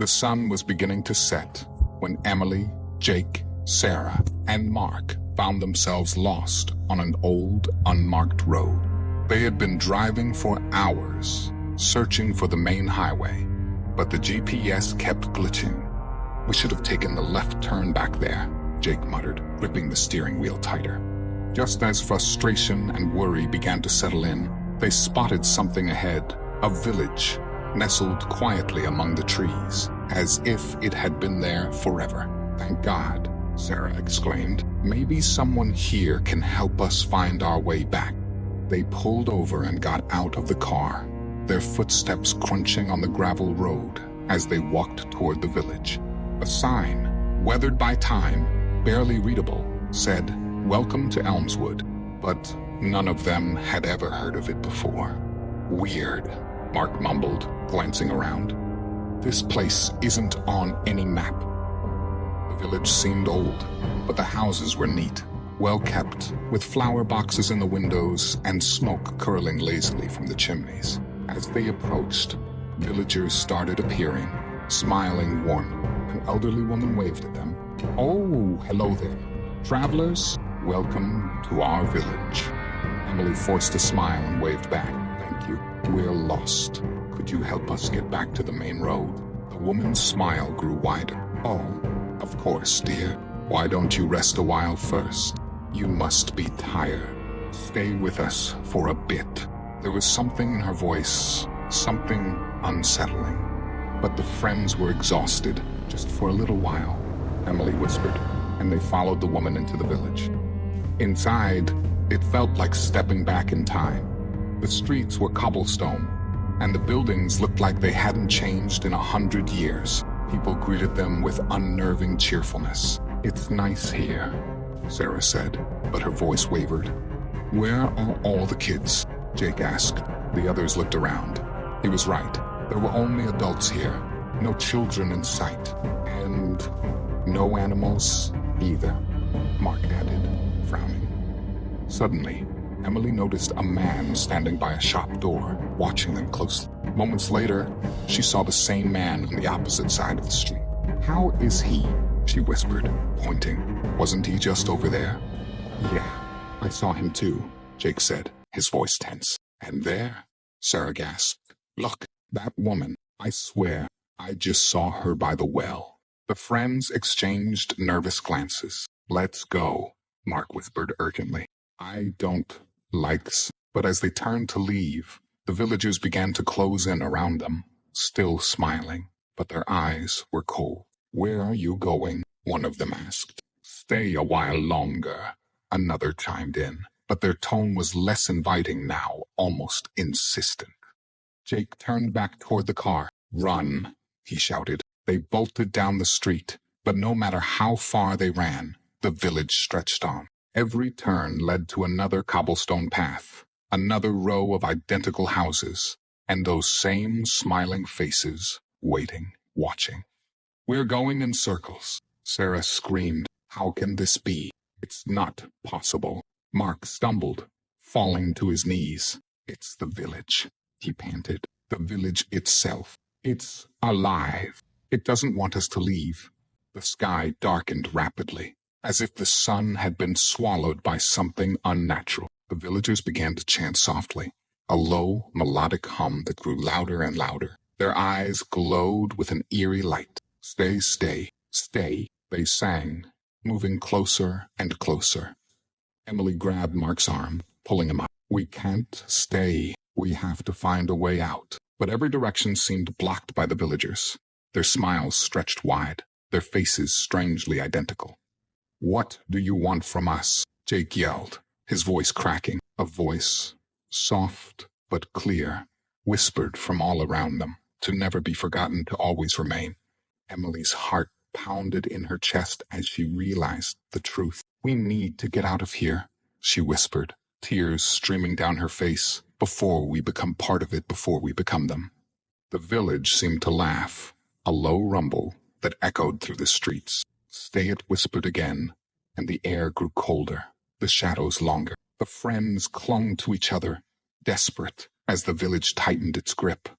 The sun was beginning to set when Emily, Jake, Sarah, and Mark found themselves lost on an old, unmarked road. They had been driving for hours, searching for the main highway, but the GPS kept glitching. "We should have taken the left turn back there," Jake muttered, gripping the steering wheel tighter. Just as frustration and worry began to settle in, they spotted something ahead, a village, nestled quietly among the trees, as if it had been there forever. "Thank God," Sarah exclaimed. "Maybe someone here can help us find our way back." They pulled over and got out of the car, their footsteps crunching on the gravel road as they walked toward the village. A sign, weathered by time, barely readable, said, "Welcome to Elmswood," but none of them had ever heard of it before. "Weird," Mark mumbled, glancing around. "This place isn't on any map." The village seemed old, but the houses were neat, well-kept, with flower boxes in the windows and smoke curling lazily from the chimneys. As they approached, villagers started appearing, smiling warmly. An elderly woman waved at them. "Oh, hello there. Travelers, welcome to our village." Emily forced a smile and waved back. "Thank you. We're lost. Could you help us get back to the main road?" The woman's smile grew wider. "Oh, of course, dear. Why don't you rest a while first? You must be tired. Stay with us for a bit." There was something in her voice, something unsettling. But the friends were exhausted, just for a little while, Emily whispered, and they followed the woman into the village. Inside, it felt like stepping back in time. The streets were cobblestone, and the buildings looked like they hadn't changed in 100 years. People greeted them with unnerving cheerfulness. "It's nice here," Sarah said, but her voice wavered. "Where are all the kids?" Jake asked. The others looked around. He was right. There were only adults here, no children in sight, and no animals either, Mark added, frowning. Suddenly, Emily noticed a man standing by a shop door, watching them closely. Moments later, she saw the same man on the opposite side of the street. "How is he?" she whispered, pointing. "Wasn't he just over there?" "Yeah, I saw him too," Jake said, his voice tense. "And there," Sarah gasped. "Look, that woman. I swear, I just saw her by the well." The friends exchanged nervous glances. "Let's go," Mark whispered urgently. "I don't like s-" But as they turned to leave, the villagers began to close in around them, still smiling, but their eyes were cold. "Where are you going?" one of them asked. "Stay a while longer," another chimed in, but their tone was less inviting now, almost insistent. Jake turned back toward the car. "Run," he shouted. They bolted down the street, but no matter how far they ran, the village stretched on. Every turn led to another cobblestone path, another row of identical houses, and those same smiling faces, waiting, watching. "We're going in circles," Sarah screamed. "How can this be? It's not possible." Mark stumbled, falling to his knees. "It's the village," he panted. "The village itself. It's alive. It doesn't want us to leave." The sky darkened rapidly, as if the sun had been swallowed by something unnatural. The villagers began to chant softly, a low, melodic hum that grew louder and louder. Their eyes glowed with an eerie light. "Stay, stay, stay," they sang, moving closer and closer. Emily grabbed Mark's arm, pulling him up. "We can't stay. We have to find a way out." But every direction seemed blocked by the villagers. Their smiles stretched wide, their faces strangely identical. "What do you want from us?" Jake yelled, his voice cracking. A voice, soft but clear, whispered from all around them, to never be forgotten, to always remain. Emily's heart pounded in her chest as she realized the truth. "We need to get out of here," she whispered, tears streaming down her face. "Before we become part of it, before we become them." The village seemed to laugh, a low rumble that echoed through the streets. "Stay," it whispered again, and the air grew colder, the shadows longer. The friends clung to each other, desperate, as the village tightened its grip.